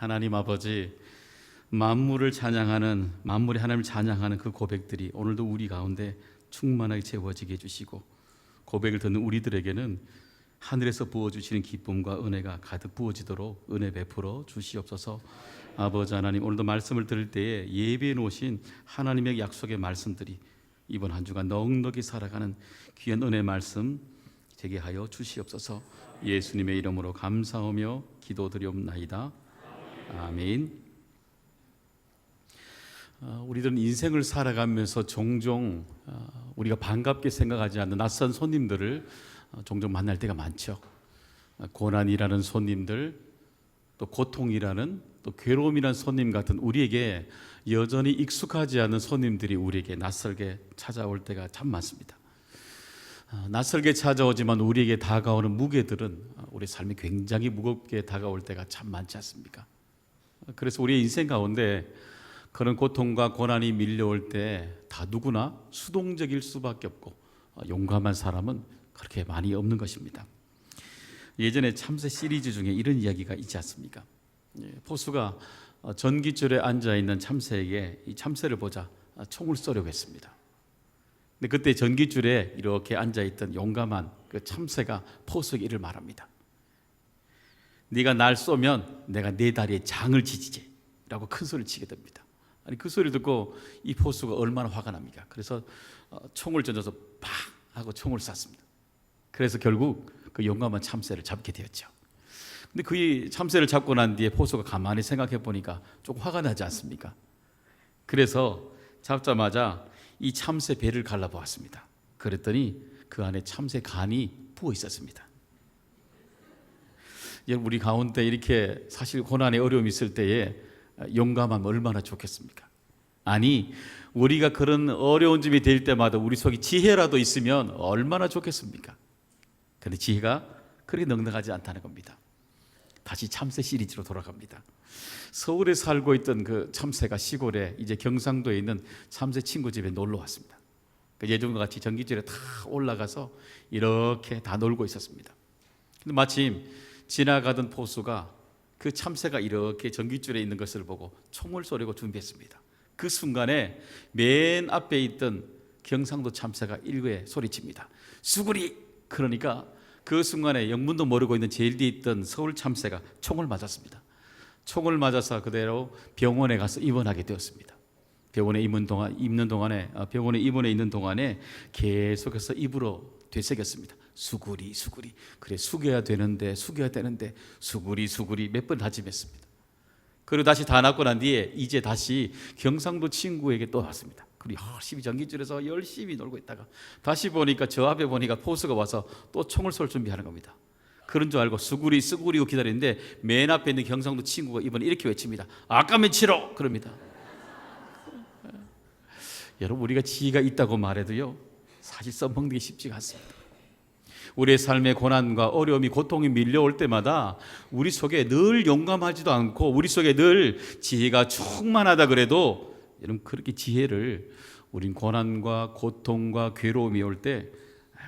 하나님 아버지, 만물을 찬양하는, 만물이 하나님을 찬양하는 그 고백들이 오늘도 우리 가운데 충만하게 채워지게 해주시고, 고백을 듣는 우리들에게는 하늘에서 부어주시는 기쁨과 은혜가 가득 부어지도록 은혜 베풀어 주시옵소서. 아버지 하나님, 오늘도 말씀을 들을 때에 예비해 놓으신 하나님의 약속의 말씀들이 이번 한 주간 넉넉히 살아가는 귀한 은혜 말씀 되게 하여 주시옵소서. 예수님의 이름으로 감사하며 기도드리옵나이다. 아멘. 우리들은 인생을 살아가면서 종종 우리가 반갑게 생각하지 않는 낯선 손님들을 종종 만날 때가 많죠. 고난이라는 손님들, 또 고통이라는, 또 괴로움이라는 손님 같은 우리에게 여전히 익숙하지 않은 손님들이 우리에게 낯설게 찾아올 때가 참 많습니다. 낯설게 찾아오지만 우리에게 다가오는 무게들은 우리 삶이 굉장히 무겁게 다가올 때가 참 많지 않습니까? 그래서 우리의 인생 가운데 그런 고통과 고난이 밀려올 때 다 누구나 수동적일 수밖에 없고 용감한 사람은 그렇게 많이 없는 것입니다. 예전에 참새 시리즈 중에 이런 이야기가 있지 않습니까? 포수가 전깃줄에 앉아있는 참새에게 이 참새를 보자 총을 쏘려고 했습니다. 근데 그때 전깃줄에 이렇게 앉아있던 용감한 그 참새가 포수에게 이를 말합니다. 네가 날 쏘면 내가 네 다리에 장을 지지지 라고 큰 소리를 치게 됩니다. 아니, 그 소리를 듣고 이 포수가 얼마나 화가 납니까? 그래서 총을 던져서 팍 하고 총을 쐈습니다. 그래서 결국 그 용감한 참새를 잡게 되었죠. 근데 그 참새를 잡고 난 뒤에 포수가 가만히 생각해 보니까 조금 화가 나지 않습니까? 그래서 잡자마자 이 참새 배를 갈라보았습니다. 그랬더니 그 안에 참새 간이 부어 있었습니다. 우리 가운데 이렇게 사실 고난의 어려움이 있을 때에 용감하면 얼마나 좋겠습니까? 아니, 우리가 그런 어려운 점이 될 때마다 우리 속에 지혜라도 있으면 얼마나 좋겠습니까? 그런데 지혜가 그렇게 넉넉하지 않다는 겁니다. 다시 참새 시리즈로 돌아갑니다. 서울에 살고 있던 그 참새가 시골에 이제 경상도에 있는 참새 친구 집에 놀러 왔습니다. 예전과 같이 전깃줄에 다 올라가서 이렇게 다 놀고 있었습니다. 근데 마침 지나가던 포수가 그 참새가 이렇게 전깃줄에 있는 것을 보고 총을 쏘려고 준비했습니다. 그 순간에 맨 앞에 있던 경상도 참새가 일거에 소리칩니다. 수구리! 그러니까 그 순간에 영문도 모르고 있는 제일 뒤에 있던 서울 참새가 총을 맞았습니다. 총을 맞아서 그대로 병원에 가서 입원하게 되었습니다. 병원에 입원해 있는 동안에 계속해서 입으로 되새겼습니다. 수구리 수구리, 그래 숙여야 되는데 수구리 몇 번 다짐했습니다. 그리고 다시 다 낫고 난 뒤에 이제 다시 경상도 친구에게 또 왔습니다. 그리고 열심히 전깃줄에서 열심히 놀고 있다가 다시 보니까 저 앞에 보니까 포수가 와서 또 총을 쏠 준비하는 겁니다. 그런 줄 알고 수구리고 기다리는데 맨 앞에 있는 경상도 친구가 이번에 이렇게 외칩니다. 아까면 치러! 그럽니다. 여러분, 우리가 지혜가 있다고 말해도요, 사실 써먹는 게 쉽지가 않습니다. 우리의 삶의 고난과 어려움이, 고통이 밀려올 때마다 우리 속에 늘 용감하지도 않고 우리 속에 늘 지혜가 충만하다 그래도 여러분, 그렇게 지혜를 우린 고난과 고통과 괴로움이 올 때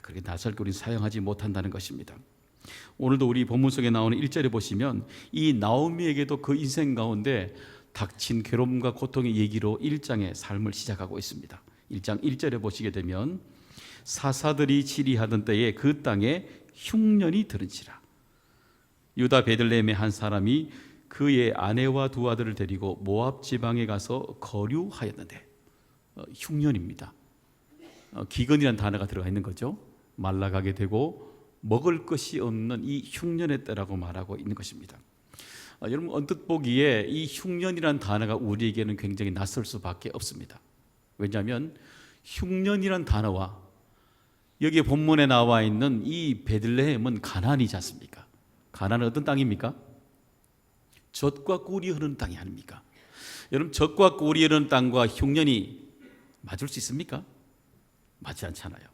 그렇게 낯설게 우리는 사용하지 못한다는 것입니다. 오늘도 우리 본문 속에 나오는 1절에 보시면 이 나오미에게도 그 인생 가운데 닥친 괴로움과 고통의 얘기로 1장의 삶을 시작하고 있습니다. 1장 1절에 보시게 되면 사사들이 치리하던 때에 그 땅에 흉년이 들은지라. 유다 베들레헴의 한 사람이 그의 아내와 두 아들을 데리고 모압 지방에 가서 거류하였는데, 흉년입니다. 기근이라는 단어가 들어가 있는 거죠. 말라가게 되고 먹을 것이 없는 이 흉년의 때라고 말하고 있는 것입니다. 여러분, 언뜻 보기에 이 흉년이라는 단어가 우리에게는 굉장히 낯설 수밖에 없습니다. 왜냐하면 흉년이라는 단어와 여기 본문에 나와 있는 이 베들레헴은 가나안이지 않습니까? 가나안은 어떤 땅입니까? 젖과 꿀이 흐르는 땅이 아닙니까? 여러분, 젖과 꿀이 흐르는 땅과 흉년이 맞을 수 있습니까? 맞지 않잖아요.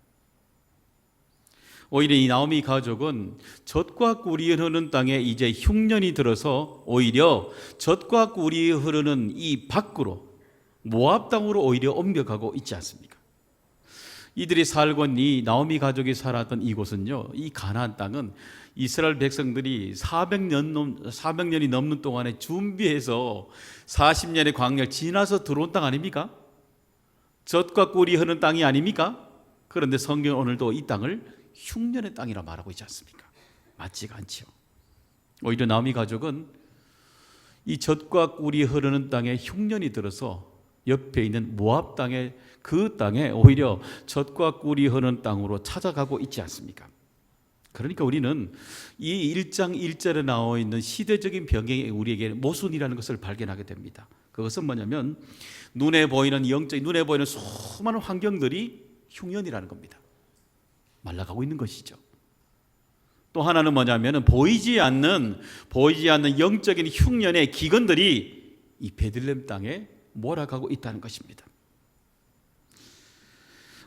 오히려 이 나오미 가족은 젖과 꿀이 흐르는 땅에 이제 흉년이 들어서 오히려 젖과 꿀이 흐르는 이 밖으로 모압 땅으로 오히려 옮겨가고 있지 않습니까? 이들이 살곤 이 나오미 가족이 살았던 이곳은요, 이 가나안 땅은 이스라엘 백성들이 400년이 넘는 동안에 준비해서 40년의 광야를 지나서 들어온 땅 아닙니까? 젖과 꿀이 흐르는 땅이 아닙니까? 그런데 성경은 오늘도 이 땅을 흉년의 땅이라 말하고 있지 않습니까? 맞지가 않지요. 오히려 나오미 가족은 이 젖과 꿀이 흐르는 땅에 흉년이 들어서 옆에 있는 모압 땅에, 그 땅에 오히려 젖과 꿀이 흐르는 땅으로 찾아가고 있지 않습니까? 그러니까 우리는 이 1장 1절에 나와 있는 시대적인 병행이 우리에게 모순이라는 것을 발견하게 됩니다. 그것은 뭐냐면 눈에 보이는 수많은 환경들이 흉년이라는 겁니다. 말라가고 있는 것이죠. 또 하나는 뭐냐면 보이지 않는 영적인 흉년의 기근들이 이 베들레헴 땅에 몰아가고 있다는 것입니다.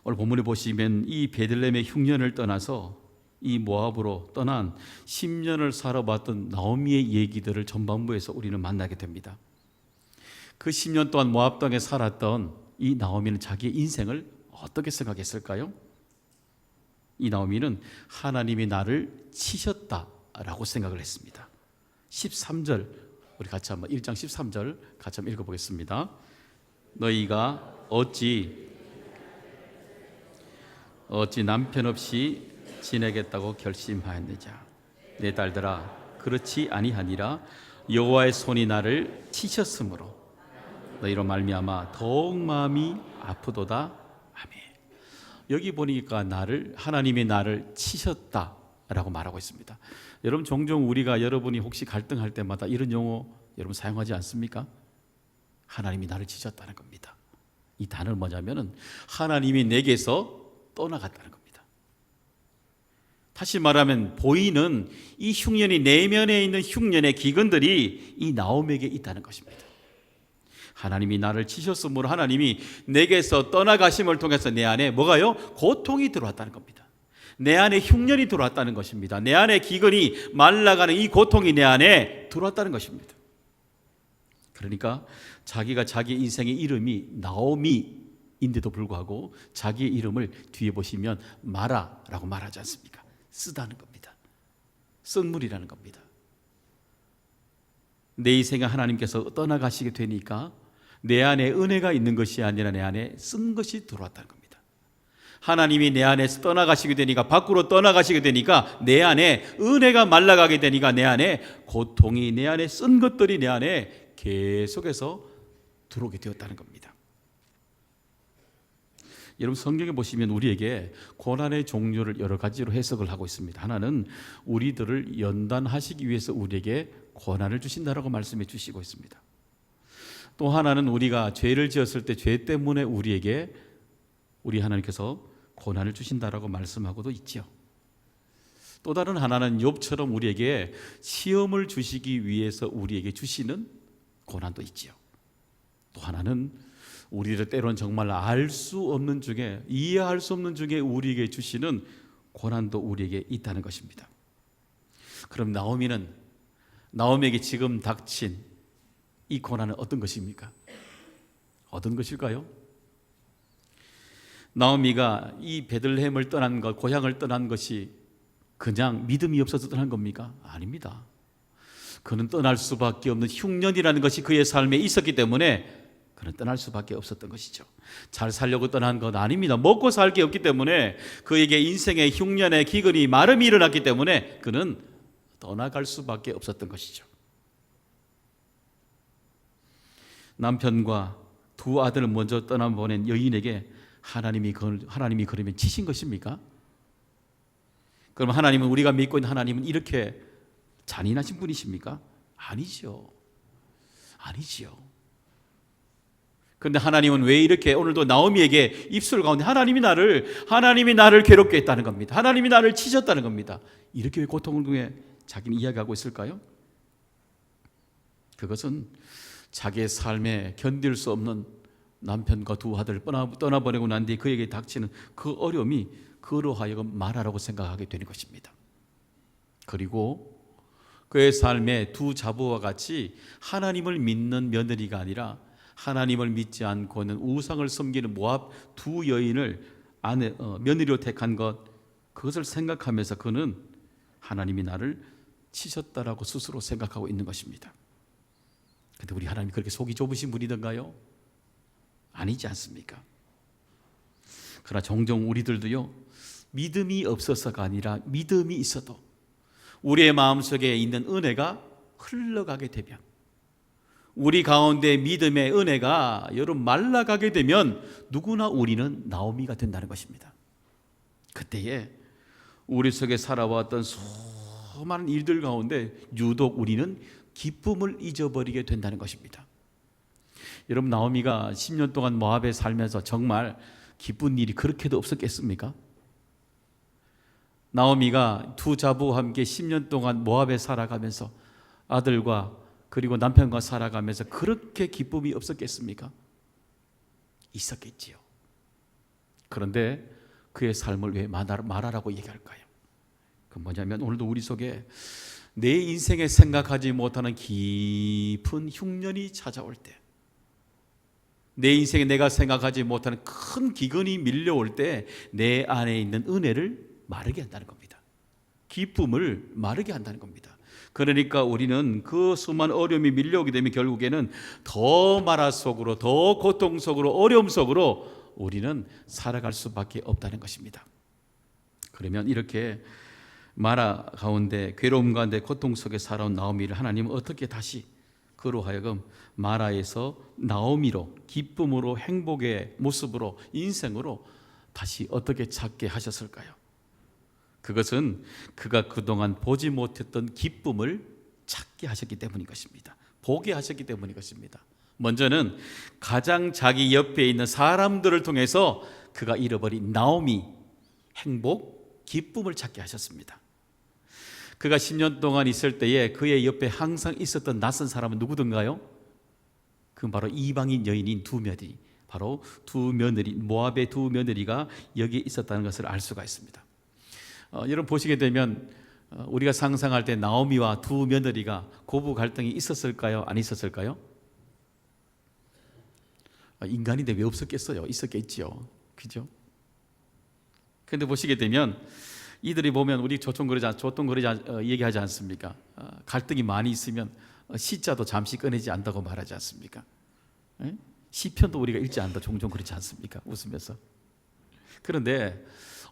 오늘 본문에 보시면 이 베들레헴의 흉년을 떠나서 이 모압으로 떠난 10년을 살아봤던 나오미의 얘기들을 전반부에서 우리는 만나게 됩니다. 그 10년 동안 모압 땅에 살았던 이 나오미는 자기의 인생을 어떻게 생각했을까요? 이 나오미는 하나님이 나를 치셨다라고 생각을 했습니다. 13절 우리 같이 한번 1장 13절 같이 한번 읽어보겠습니다. 너희가 어찌 남편 없이 지내겠다고 결심하였느냐? 내 딸들아, 그렇지 아니하니라. 여호와의 손이 나를 치셨으므로 너희로 말미암아 더욱 마음이 아프도다. 아멘. 여기 보니까 하나님이 나를 치셨다라고 말하고 있습니다. 여러분, 종종 여러분이 혹시 갈등할 때마다 이런 용어 여러분 사용하지 않습니까? 하나님이 나를 치셨다는 겁니다. 이 단어는 뭐냐면은 하나님이 내게서 떠나갔다는 겁니다. 다시 말하면 보이는 이 흉년이, 내면에 있는 흉년의 기근들이 이 나오미에게 있다는 것입니다. 하나님이 나를 치셨으므로 하나님이 내게서 떠나가심을 통해서 내 안에 뭐가요? 고통이 들어왔다는 겁니다. 내 안에 흉년이 들어왔다는 것입니다. 내 안에 기근이 말라가는 이 고통이 내 안에 들어왔다는 것입니다. 그러니까 자기가 자기 인생의 이름이 나오미인데도 불구하고 자기의 이름을 뒤에 보시면 마라라고 말하지 않습니까? 쓰다는 겁니다. 쓴물이라는 겁니다. 내 인생에 하나님께서 떠나가시게 되니까 내 안에 은혜가 있는 것이 아니라 내 안에 쓴 것이 들어왔다는 겁니다. 하나님이 내 안에서 떠나가시게 되니까, 밖으로 떠나가시게 되니까 내 안에 은혜가 말라가게 되니까 내 안에 고통이, 내 안에 쓴 것들이 내 안에 계속해서 들어오게 되었다는 겁니다. 여러분, 성경에 보시면 우리에게 고난의 종류를 여러 가지로 해석을 하고 있습니다. 하나는 우리들을 연단하시기 위해서 우리에게 고난을 주신다라고 말씀해 주시고 있습니다. 또 하나는 우리가 죄를 지었을 때 죄 때문에 우리 하나님께서 고난을 주신다라고 말씀하고도 있지요. 또 다른 하나는 욥처럼 우리에게 시험을 주시기 위해서 우리에게 주시는 고난도 있지요. 또 하나는 우리를 때로는 정말 알 수 없는 중에, 이해할 수 없는 중에 우리에게 주시는 고난도 우리에게 있다는 것입니다. 그럼 나오미에게 지금 닥친 이 고난은 어떤 것입니까? 어떤 것일까요? 나오미가 이 베들레헴을 떠난 것, 고향을 떠난 것이 그냥 믿음이 없어서 떠난 겁니까? 아닙니다. 그는 떠날 수밖에 없는 흉년이라는 것이 그의 삶에 있었기 때문에 그는 떠날 수밖에 없었던 것이죠. 잘 살려고 떠난 것 아닙니다. 먹고 살 게 없기 때문에, 그에게 인생의 흉년의 기근이 마름이 일어났기 때문에 그는 떠나갈 수밖에 없었던 것이죠. 남편과 두 아들을 먼저 떠나보낸 여인에게 하나님이 그러면 치신 것입니까? 그럼 하나님은, 우리가 믿고 있는 하나님은 이렇게 잔인하신 분이십니까? 아니죠. 그런데 하나님은 왜 이렇게 오늘도 나오미에게 입술 가운데 하나님이 나를 괴롭게 했다는 겁니다. 하나님이 나를 치셨다는 겁니다. 이렇게 왜 고통을 통해 자기는 이야기하고 있을까요? 그것은 자기의 삶에 견딜 수 없는 남편과 두 아들을 떠나보내고 난 뒤에 그에게 닥치는 그 어려움이 그로 하여금 말하라고 생각하게 되는 것입니다. 그리고 그의 삶에 두 자부와 같이 하나님을 믿는 며느리가 아니라 하나님을 믿지 않고는 우상을 섬기는 모압 두 여인을 며느리로 택한 것, 그것을 생각하면서 그는 하나님이 나를 치셨다라고 스스로 생각하고 있는 것입니다. 그런데 우리 하나님이 그렇게 속이 좁으신 분이던가요? 아니지 않습니까? 그러나 종종 우리들도요, 믿음이 없어서가 아니라 믿음이 있어도 우리의 마음속에 있는 은혜가 흘러가게 되면, 우리 가운데 믿음의 은혜가 여러분 말라가게 되면 누구나 우리는 나오미가 된다는 것입니다. 그때에 우리 속에 살아왔던 수많은 일들 가운데 유독 우리는 기쁨을 잊어버리게 된다는 것입니다. 여러분, 나오미가 10년 동안 모압에 살면서 정말 기쁜 일이 그렇게도 없었겠습니까? 나오미가 두 자부와 함께 10년 동안 모압에 살아가면서 아들과 그리고 남편과 살아가면서 그렇게 기쁨이 없었겠습니까? 있었겠지요. 그런데 그의 삶을 왜 말하라고 얘기할까요? 그 뭐냐면, 오늘도 우리 속에 내 인생에 생각하지 못하는 깊은 흉년이 찾아올 때, 내 인생에 내가 생각하지 못하는 큰 기근이 밀려올 때 내 안에 있는 은혜를 마르게 한다는 겁니다. 기쁨을 마르게 한다는 겁니다. 그러니까 우리는 그 수많은 어려움이 밀려오게 되면 결국에는 더 마라 속으로, 더 고통 속으로, 어려움 속으로 우리는 살아갈 수밖에 없다는 것입니다. 그러면 이렇게 마라 가운데, 괴로움 가운데, 고통 속에 살아온 나오미를 하나님은 어떻게 다시 그로 하여금 마라에서 나오미로, 기쁨으로, 행복의 모습으로, 인생으로 다시 어떻게 찾게 하셨을까요? 그것은 그가 그동안 보지 못했던 기쁨을 찾게 하셨기 때문인 것입니다. 보게 하셨기 때문인 것입니다. 먼저는 가장 자기 옆에 있는 사람들을 통해서 그가 잃어버린 나오미, 행복, 기쁨을 찾게 하셨습니다. 그가 10년 동안 있을 때에 그의 옆에 항상 있었던 낯선 사람은 누구든가요? 그건 바로 이방인 여인인 두 며느리, 바로 두 며느리, 모압의 두 며느리가 여기에 있었다는 것을 알 수가 있습니다. 여러분 보시게 되면 우리가 상상할 때 나오미와 두 며느리가 고부 갈등이 있었을까요? 안 있었을까요? 인간인데 왜 없었겠어요? 있었겠지요. 그죠? 그런데 보시게 되면 이들이 보면 우리 조통거리자 얘기하지 않습니까? 갈등이 많이 있으면 시자도 잠시 꺼내지 않다고 말하지 않습니까? 에? 시편도 우리가 읽지 않다 종종 그렇지 않습니까? 웃으면서. 그런데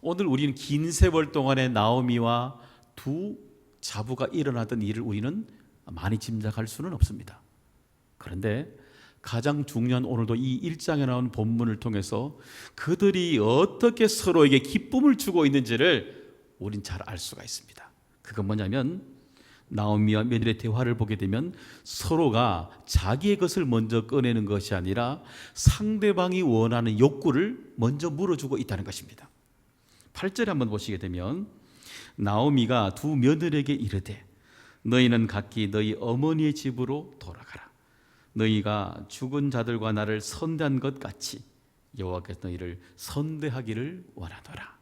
오늘 우리는 긴 세월 동안의 나오미와 두 자부가 일어나던 일을 우리는 많이 짐작할 수는 없습니다. 그런데 가장 중요한 오늘도 이 1장에 나온 본문을 통해서 그들이 어떻게 서로에게 기쁨을 주고 있는지를 우린 잘 알 수가 있습니다. 그건 뭐냐면, 나오미와 며느리의 대화를 보게 되면 서로가 자기의 것을 먼저 꺼내는 것이 아니라 상대방이 원하는 욕구를 먼저 물어주고 있다는 것입니다. 8절에 한번 보시게 되면, 나오미가 두 며느리에게 이르되 너희는 각기 너희 어머니의 집으로 돌아가라. 너희가 죽은 자들과 나를 선대한 것 같이 여호와께서 너희를 선대하기를 원하노라.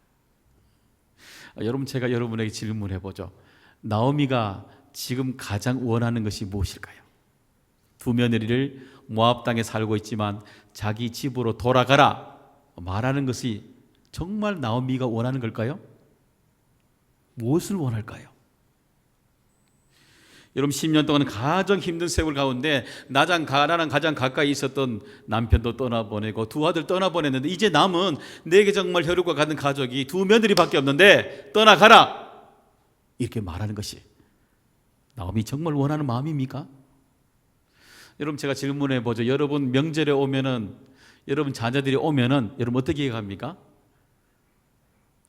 여러분, 제가 여러분에게 질문해 보죠. 나오미가 지금 가장 원하는 것이 무엇일까요? 두 며느리를 모압 땅에 살고 있지만 자기 집으로 돌아가라 말하는 것이 정말 나오미가 원하는 걸까요? 무엇을 원할까요? 여러분, 10년 동안 가장 힘든 세월 가운데 나랑 가장 가까이 있었던 남편도 떠나보내고 두 아들 떠나보냈는데 이제 남은 내게 정말 혈육과 같은 가족이 두 며느리밖에 없는데 떠나가라 이렇게 말하는 것이 나오미 정말 원하는 마음입니까? 여러분, 제가 질문해 보죠. 여러분 명절에 오면은, 여러분 자녀들이 오면은 여러분 어떻게 합니까?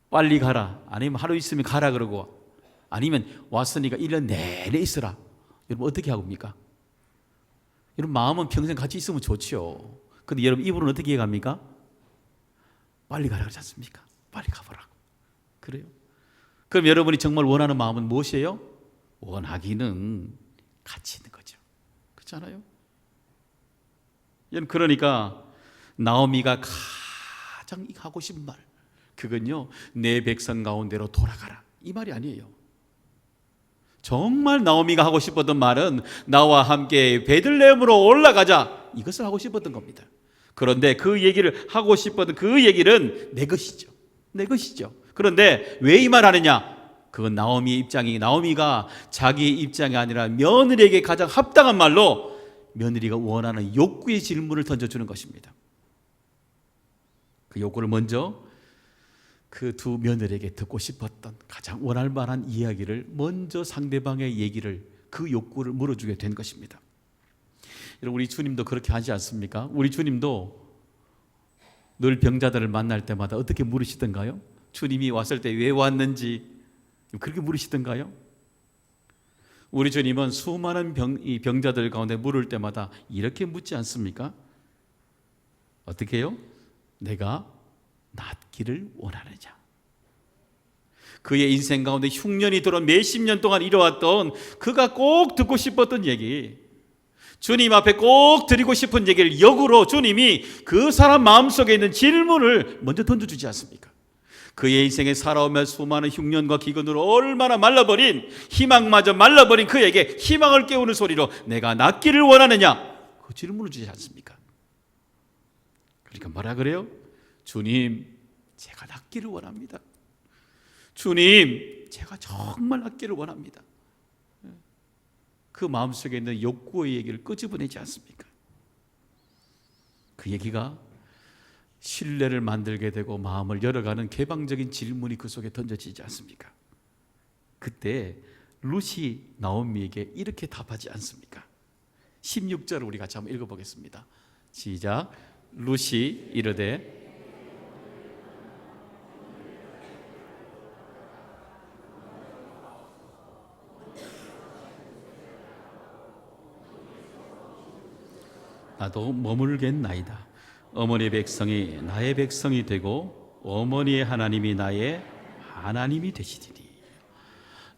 빨리 가라, 아니면 하루 있으면 가라 그러고, 아니면 왔으니까 1년 내내 있으라. 여러분 어떻게 합니까? 여러분 마음은 평생 같이 있으면 좋지요. 근데 여러분 입으로는 어떻게 합니까? 빨리 가라 그러지 않습니까? 빨리 가보라고. 그래요? 그럼 여러분이 정말 원하는 마음은 무엇이에요? 원하기는 같이 있는 거죠. 그렇잖아요? 여러분, 그러니까 나오미가 가장 하고 싶은 말, 그건요, 내 백성 가운데로 돌아가라 이 말이 아니에요. 정말 나오미가 하고 싶었던 말은 나와 함께 베들레헴으로 올라가자, 이것을 하고 싶었던 겁니다. 그런데 그 얘기를 하고 싶었던 그 얘기는 내 것이죠. 내 것이죠. 그런데 왜 이 말 하느냐? 그건 나오미의 입장이, 나오미가 자기의 입장이 아니라 며느리에게 가장 합당한 말로 며느리가 원하는 욕구의 질문을 던져주는 것입니다. 그 욕구를 먼저 그 두 며느리에게 듣고 싶었던 가장 원할 만한 이야기를 먼저 상대방의 얘기를, 그 욕구를 물어주게 된 것입니다. 여러분, 우리 주님도 그렇게 하지 않습니까? 우리 주님도 늘 병자들을 만날 때마다 어떻게 물으시던가요? 주님이 왔을 때 왜 왔는지 그렇게 물으시던가요? 우리 주님은 수많은 병자들 가운데 물을 때마다 이렇게 묻지 않습니까? 어떻게 해요? 내가 낫기를 원하느냐? 그의 인생 가운데 흉년이 들어 몇십 년 동안 이뤄왔던 그가 꼭 듣고 싶었던 얘기, 주님 앞에 꼭 드리고 싶은 얘기를 역으로 주님이 그 사람 마음속에 있는 질문을 먼저 던져주지 않습니까? 그의 인생에 살아오며 수많은 흉년과 기근으로 얼마나 말라버린, 희망마저 말라버린 그에게 희망을 깨우는 소리로 내가 낫기를 원하느냐? 그 질문을 주지 않습니까? 그러니까 뭐라 그래요? 주님, 제가 낫기를 원합니다. 주님, 제가 정말 낫기를 원합니다. 그 마음속에 있는 욕구의 얘기를 끄집어내지 않습니까? 그 얘기가 신뢰를 만들게 되고 마음을 열어가는 개방적인 질문이 그 속에 던져지지 않습니까? 그때 룻이 나오미에게 이렇게 답하지 않습니까? 16절을 우리 같이 한번 읽어보겠습니다. 시작. 룻이 이르되 나도 머물겠나이다. 어머니의 백성이 나의 백성이 되고 어머니의 하나님이 나의 하나님이 되시리니.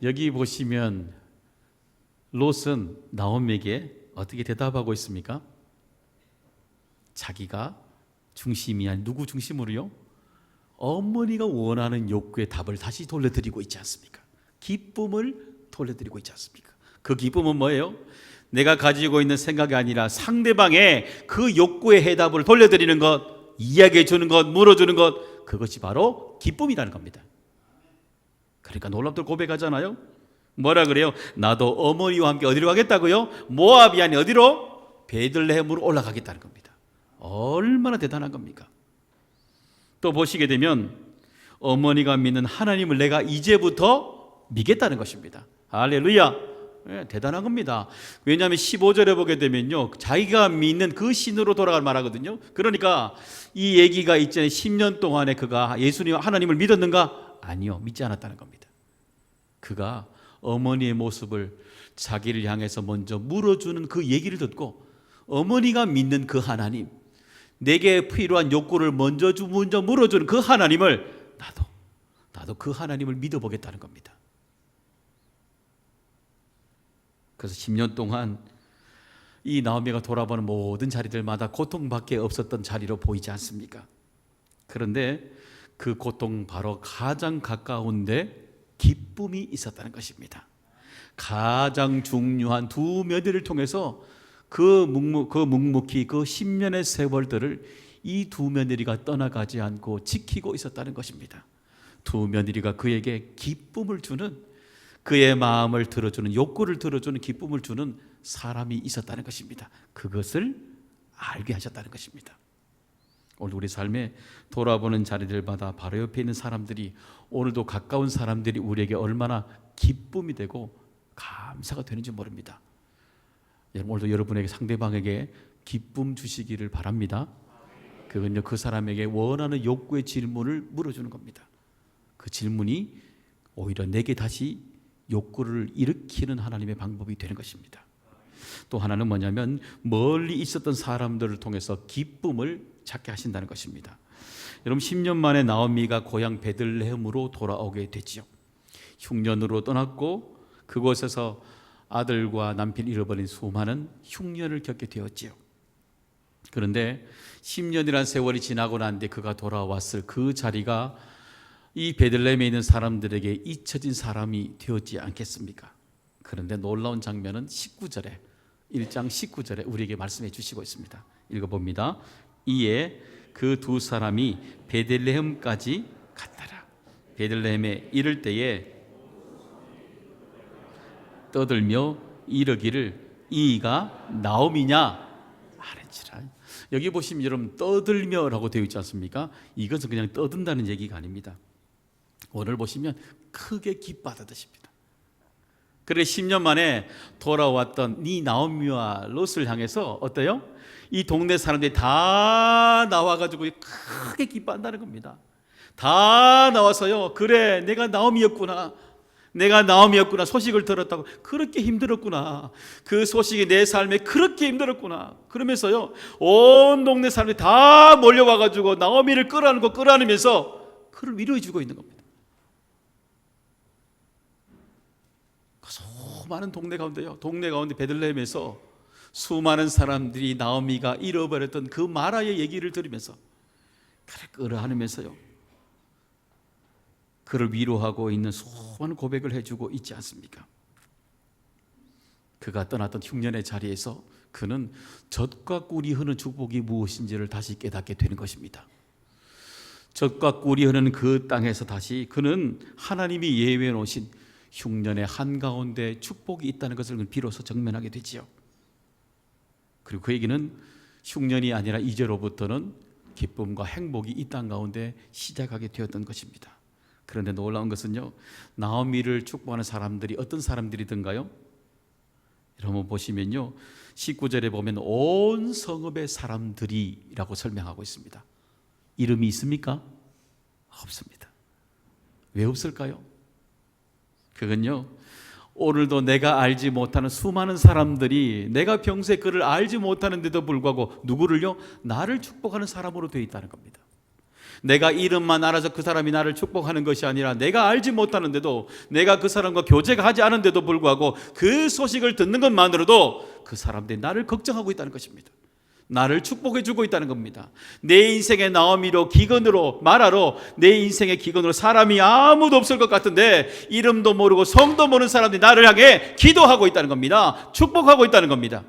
여기 보시면 롯은 나오미에게 어떻게 대답하고 있습니까? 자기가 중심이 아닌 누구 중심으로요? 어머니가 원하는 욕구의 답을 다시 돌려드리고 있지 않습니까? 기쁨을 돌려드리고 있지 않습니까? 그 기쁨은 뭐예요? 내가 가지고 있는 생각이 아니라 상대방의 그 욕구의 해답을 돌려드리는 것, 이야기해 주는 것, 물어주는 것, 그것이 바로 기쁨이라는 겁니다. 그러니까 놀랍도록 고백하잖아요. 뭐라 그래요? 나도 어머니와 함께 어디로 가겠다고요? 모압이 아닌 어디로? 베들레헴으로 올라가겠다는 겁니다. 얼마나 대단한 겁니까? 또 보시게 되면 어머니가 믿는 하나님을 내가 이제부터 믿겠다는 것입니다. 할렐루야. 네, 대단한 겁니다. 왜냐하면 15절에 보게 되면요, 자기가 믿는 그 신으로 돌아갈 말하거든요. 그러니까 이 얘기가 있잖아요. 10년 동안에 그가 예수님 하나님을 믿었는가? 아니요, 믿지 않았다는 겁니다. 그가 어머니의 모습을 자기를 향해서 먼저 물어주는 그 얘기를 듣고 어머니가 믿는 그 하나님, 내게 필요한 욕구를 먼저 물어주는 그 하나님을 나도 그 하나님을 믿어보겠다는 겁니다. 그래서 10년 동안 이 나오미가 돌아보는 모든 자리들마다 고통밖에 없었던 자리로 보이지 않습니까? 그런데 그 고통 바로 가장 가까운데 기쁨이 있었다는 것입니다. 가장 중요한 두 며느리를 통해서 그 묵묵히 그 10년의 세월들을 이 두 며느리가 떠나가지 않고 지키고 있었다는 것입니다. 두 며느리가 그에게 기쁨을 주는, 그의 마음을 들어주는, 욕구를 들어주는, 기쁨을 주는 사람이 있었다는 것입니다. 그것을 알게 하셨다는 것입니다. 오늘 우리 삶에 돌아보는 자리들마다 바로 옆에 있는 사람들이, 오늘도 가까운 사람들이 우리에게 얼마나 기쁨이 되고 감사가 되는지 모릅니다. 오늘도 여러분에게, 상대방에게 기쁨 주시기를 바랍니다. 그건요, 그 사람에게 원하는 욕구의 질문을 물어주는 겁니다. 그 질문이 오히려 내게 다시 욕구를 일으키는 하나님의 방법이 되는 것입니다. 또 하나는 뭐냐면 멀리 있었던 사람들을 통해서 기쁨을 찾게 하신다는 것입니다. 여러분, 10년 만에 나오미가 고향 베들레헴으로 돌아오게 되지요. 흉년으로 떠났고 그곳에서 아들과 남편 잃어버린 수많은 흉년을 겪게 되었지요. 그런데 10년이라는 세월이 지나고 난 뒤에 그가 돌아왔을 그 자리가 이 베들레헴에 있는 사람들에게 잊혀진 사람이 되었지 않겠습니까? 그런데 놀라운 장면은 19절에, 1장 19절에 우리에게 말씀해 주시고 있습니다. 읽어봅니다. 이에 그 두 사람이 베들레헴까지 갔더라. 베들레헴에 이를 때에 떠들며 이르기를 이가 나옴이냐 하는지라. 여기 보시면 여러분 떠들며라고 되어 있지 않습니까? 이것은 그냥 떠든다는 얘기가 아닙니다. 오늘 보시면 크게 기뻐하듯입니다. 그래 10년 만에 돌아왔던 이 나오미와 롯을 향해서 어때요? 이 동네 사람들이 다 나와가지고 크게 기뻐한다는 겁니다. 다 나와서요, 그래 내가 나오미였구나, 내가 나오미였구나, 소식을 들었다고. 그렇게 힘들었구나, 그 소식이 내 삶에 그렇게 힘들었구나. 그러면서요 온 동네 사람들이 다 몰려와가지고 나오미를 끌어안고 끌어안으면서 그를 위로해 주고 있는 겁니다. 수많은 동네 가운데요, 동네 가운데 베들레헴에서 수많은 사람들이 나오미가 잃어버렸던 그 마라의 얘기를 들으면서 그를 끌어안으면서요 그를 위로하고 있는 수많은 고백을 해주고 있지 않습니까? 그가 떠났던 흉년의 자리에서 그는 젖과 꿀이 흐르는 축복이 무엇인지를 다시 깨닫게 되는 것입니다. 젖과 꿀이 흐르는 그 땅에서 다시 그는 하나님이 예외해 놓으신 흉년의 한가운데 축복이 있다는 것을 비로소 정면하게 되지요. 그리고 그에게는 흉년이 아니라 이제로부터는 기쁨과 행복이 이 땅 가운데 시작하게 되었던 것입니다. 그런데 놀라운 것은요, 나오미를 축복하는 사람들이 어떤 사람들이든가요? 여러분 보시면요 19절에 보면 온 성읍의 사람들이라고 설명하고 있습니다. 이름이 있습니까? 없습니다. 왜 없을까요? 그건요, 오늘도 내가 알지 못하는 수많은 사람들이 내가 평소에 그를 알지 못하는데도 불구하고 누구를요? 나를 축복하는 사람으로 되어 있다는 겁니다. 내가 이름만 알아서 그 사람이 나를 축복하는 것이 아니라 내가 알지 못하는데도, 내가 그 사람과 교제가 하지 않은데도 불구하고 그 소식을 듣는 것만으로도 그 사람들이 나를 걱정하고 있다는 것입니다. 나를 축복해 주고 있다는 겁니다. 내 인생의 나오미로, 기근으로, 마라로, 내 인생의 기근으로 사람이 아무도 없을 것 같은데 이름도 모르고 성도 모르는 사람들이 나를 향해 기도하고 있다는 겁니다. 축복하고 있다는 겁니다.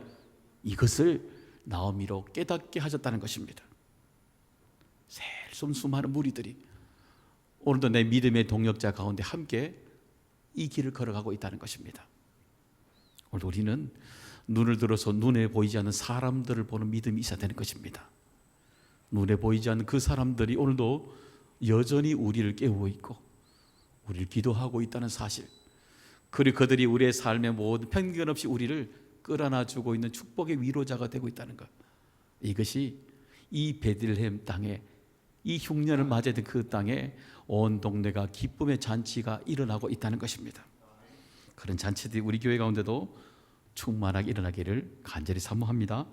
이것을 나오미로 깨닫게 하셨다는 것입니다. 수많은 무리들이 오늘도 내 믿음의 동역자 가운데 함께 이 길을 걸어가고 있다는 것입니다. 오늘 우리는 눈을 들어서 눈에 보이지 않는 사람들을 보는 믿음이 있어야 되는 것입니다. 눈에 보이지 않는 그 사람들이 오늘도 여전히 우리를 깨우고 있고 우리를 기도하고 있다는 사실, 그리고 그들이 우리의 삶의 모든 편견 없이 우리를 끌어안아주고 있는 축복의 위로자가 되고 있다는 것, 이것이 이 베들레헴 땅에, 이 흉년을 맞이했던 그 땅에 온 동네가 기쁨의 잔치가 일어나고 있다는 것입니다. 그런 잔치들이 우리 교회 가운데도 충만하게 일어나기를 간절히 사모합니다.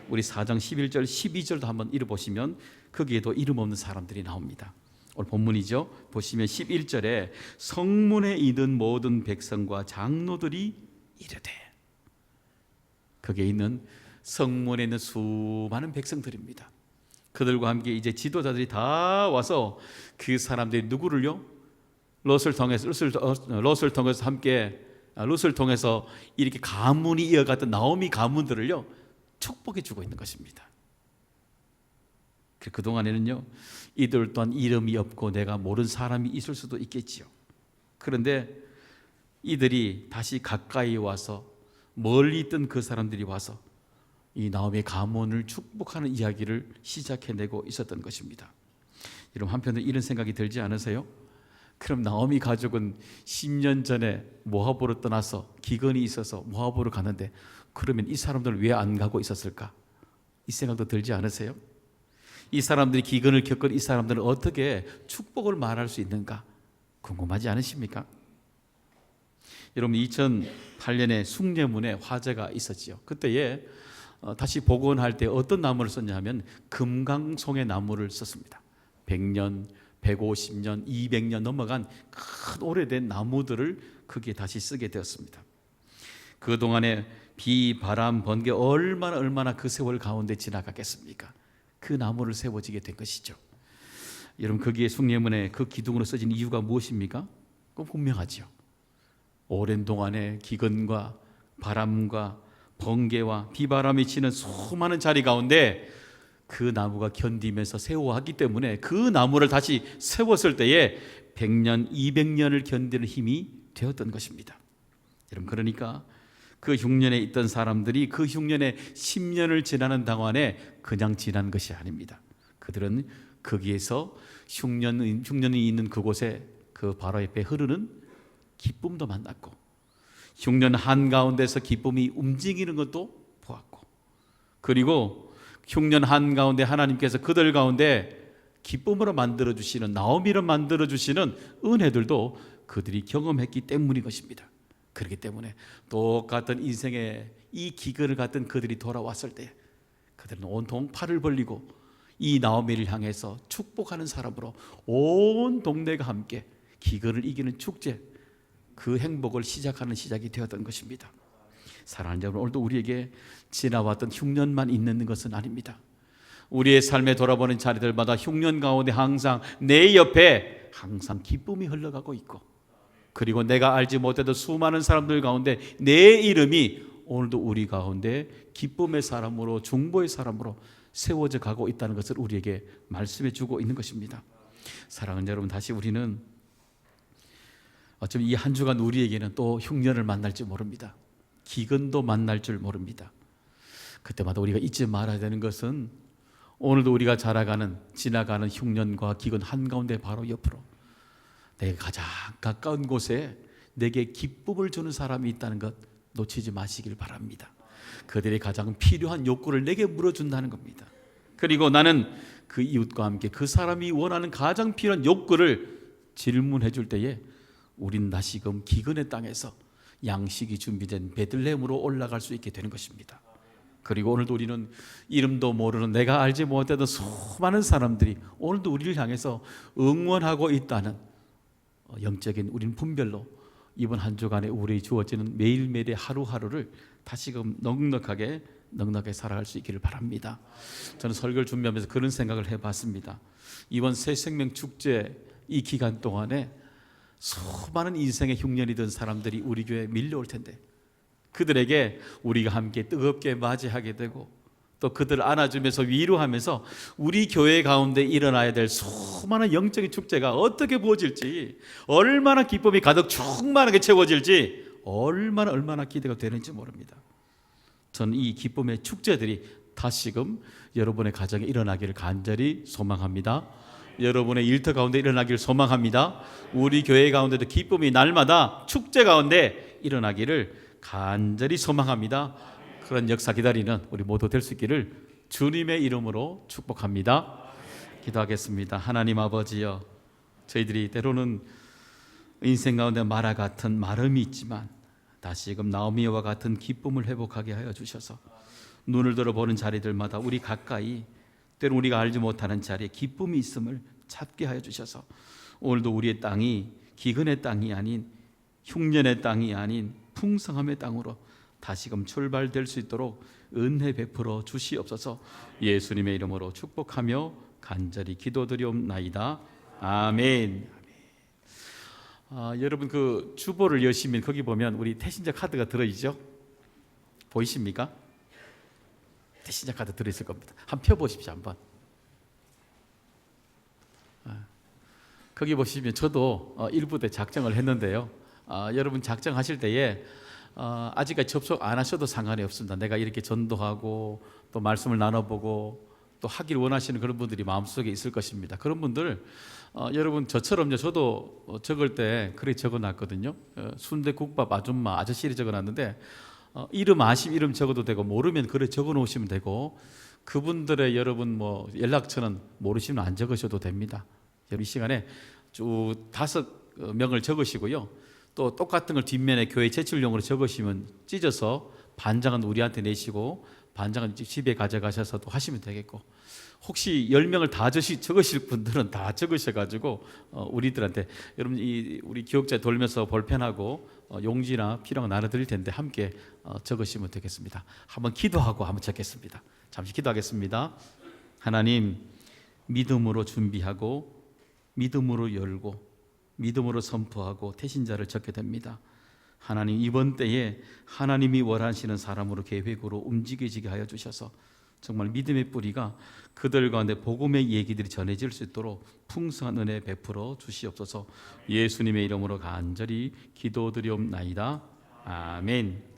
우리 4장 11절 12절도 한번 읽어보시면 거기에도 이름 없는 사람들이 나옵니다. 오늘 본문이죠. 보시면 11절에 성문에 있는 모든 백성과 장로들이 이르되, 거기에 있는 성문에 있는 수많은 백성들입니다. 그들과 함께 이제 지도자들이 다 와서 그 사람들이 누구를요? 롯을 통해서 함께 롯을 통해서 이렇게 가문이 이어갔던 나오미 가문들을요 축복해 주고 있는 것입니다. 그동안에는요 이들 또한 이름이 없고 내가 모르는 사람이 있을 수도 있겠지요. 그런데 이들이 다시 가까이 와서, 멀리 있던 그 사람들이 와서 이 나오미의 가문을 축복하는 이야기를 시작해내고 있었던 것입니다. 여러분 한편으로 이런 생각이 들지 않으세요? 그럼 나오미 가족은 10년 전에 모압으로 떠나서 기근이 있어서 모압으로 가는데 그러면 이 사람들은 왜 안 가고 있었을까? 이 생각도 들지 않으세요? 이 사람들이 기근을 겪은 이 사람들은 어떻게 축복을 말할 수 있는가? 궁금하지 않으십니까? 여러분 2008년에 숭례문에 화재가 있었지요. 그때에 다시 복원할 때 어떤 나무를 썼냐 하면 금강송의 나무를 썼습니다. 100년, 150년, 200년 넘어간 큰 오래된 나무들을 거기에 다시 쓰게 되었습니다. 그동안에 비, 바람, 번개 얼마나 그 세월 가운데 지나갔겠습니까? 그 나무를 세워지게 된 것이죠. 여러분 거기에 숭례문에 그 기둥으로 써진 이유가 무엇입니까? 그건 분명하죠. 오랜 동안의 기근과 바람과 번개와 비바람이 치는 수많은 자리 가운데 그 나무가 견디면서 세워왔기 때문에 그 나무를 다시 세웠을 때에 100년, 200년을 견디는 힘이 되었던 것입니다. 여러분, 그러니까 그 흉년에 있던 사람들이 그 흉년에 10년을 지나는 동안에 그냥 지난 것이 아닙니다. 그들은 거기에서 흉년이 있는 그곳에 그 바로 옆에 흐르는 기쁨도 만났고, 흉년 한가운데서 기쁨이 움직이는 것도 보았고, 그리고 흉년 한가운데 하나님께서 그들 가운데 기쁨으로 만들어주시는, 나오미로 만들어주시는 은혜들도 그들이 경험했기 때문인 것입니다. 그렇기 때문에 똑같은 인생의 이 기근을 갖던 그들이 돌아왔을 때 그들은 온통 팔을 벌리고 이 나오미를 향해서 축복하는 사람으로 온 동네가 함께 기근을 이기는 축제, 그 행복을 시작하는 시작이 되었던 것입니다. 사랑하는 여러분, 오늘도 우리에게 지나왔던 흉년만 있는 것은 아닙니다. 우리의 삶에 돌아보는 자리들마다 흉년 가운데 항상 내 옆에 항상 기쁨이 흘러가고 있고, 그리고 내가 알지 못해도 수많은 사람들 가운데 내 이름이 오늘도 우리 가운데 기쁨의 사람으로, 중보의 사람으로 세워져 가고 있다는 것을 우리에게 말씀해 주고 있는 것입니다. 사랑하는 여러분, 다시 우리는 어쩜 이 한 주간 우리에게는 또 흉년을 만날지 모릅니다. 기근도 만날 줄 모릅니다. 그때마다 우리가 잊지 말아야 되는 것은 오늘도 우리가 지나가는 흉년과 기근 한가운데 바로 옆으로 내가 가장 가까운 곳에 내게 기쁨을 주는 사람이 있다는 것 놓치지 마시길 바랍니다. 그들이 가장 필요한 욕구를 내게 물어준다는 겁니다. 그리고 나는 그 이웃과 함께 그 사람이 원하는 가장 필요한 욕구를 질문해 줄 때에 우린 다시금 기근의 땅에서 양식이 준비된 베들레헴으로 올라갈 수 있게 되는 것입니다. 그리고 오늘도 우리는 이름도 모르는, 내가 알지 못했던 수많은 사람들이 오늘도 우리를 향해서 응원하고 있다는 영적인 우리는 분별로 이번 한 주간에 우리 주어지는 매일매일의 하루하루를 다시금 넉넉하게 살아갈 수 있기를 바랍니다. 저는 설교를 준비하면서 그런 생각을 해봤습니다. 이번 새 생명 축제 이 기간 동안에 수많은 인생의 흉년이 든 사람들이 우리 교회에 밀려올 텐데, 그들에게 우리가 함께 뜨겁게 맞이하게 되고 또 그들을 안아주면서 위로하면서 우리 교회 가운데 일어나야 될 수많은 영적인 축제가 어떻게 부어질지, 얼마나 기쁨이 가득 충만하게 채워질지 얼마나 기대가 되는지 모릅니다. 저는 이 기쁨의 축제들이 다시금 여러분의 가정에 일어나기를 간절히 소망합니다. 여러분의 일터 가운데 일어나기를 소망합니다. 우리 교회 가운데도 기쁨이 날마다 축제 가운데 일어나기를 간절히 소망합니다. 그런 역사 기다리는 우리 모두 될 수 있기를 주님의 이름으로 축복합니다. 기도하겠습니다. 하나님 아버지여, 저희들이 때로는 인생 가운데 마라 같은 마름이 있지만 다시금 나오미와 같은 기쁨을 회복하게 하여 주셔서 눈을 들어보는 자리들마다 우리 가까이, 때로 우리가 알지 못하는 자리에 기쁨이 있음을 찾게 하여 주셔서 오늘도 우리의 땅이 기근의 땅이 아닌, 흉년의 땅이 아닌 풍성함의 땅으로 다시금 출발될 수 있도록 은혜 베풀어 주시옵소서. 예수님의 이름으로 축복하며 간절히 기도드리옵나이다. 아멘. 여러분, 그 주보를 여시면 거기 보면 우리 태신자 카드가 들어있죠? 보이십니까? 태신자 카드 들어있을 겁니다. 한번 펴보십시오. 한번. 거기 보시면 저도 일부 때 작정을 했는데요. 여러분 작정하실 때에 아직까지 접속 안 하셔도 상관이 없습니다. 내가 이렇게 전도하고 또 말씀을 나눠보고 또 하길 원하시는 그런 분들이 마음속에 있을 것입니다. 그런 분들 여러분 저처럼요, 저도 적을 때 그렇게 적어놨거든요. 순대국밥 아줌마 아저씨 이렇게 적어놨는데 이름 아시면 이름 적어도 되고 모르면 그래 적어놓으시면 되고, 그분들의 여러분 뭐 연락처는 모르시면 안 적으셔도 됩니다. 이 시간에 쭉 5명을 적으시고요. 또 똑같은 걸 뒷면에 교회 제출용으로 적으시면 찢어서 반장은 우리한테 내시고 반장은 집에 가져가셔서 또 하시면 되겠고, 혹시 10명을 다 적으실 분들은 다 적으셔가지고 우리들한테, 여러분 우리 기억자에 돌면서 볼펜하고 용지나 필요한 거 나눠드릴 텐데 함께 적으시면 되겠습니다. 한번 기도하고 한번 적겠습니다. 잠시 기도하겠습니다. 하나님, 믿음으로 준비하고 믿음으로 열고 믿음으로 선포하고 태신자를 적게 됩니다. 하나님, 이번 때에 하나님이 원하시는 사람으로 계획으로 움직여지게 하여 주셔서 정말 믿음의 뿌리가 그들 가운데 복음의 얘기들이 전해질 수 있도록 풍성한 은혜 베풀어 주시옵소서. 예수님의 이름으로 간절히 기도드리옵나이다. 아멘.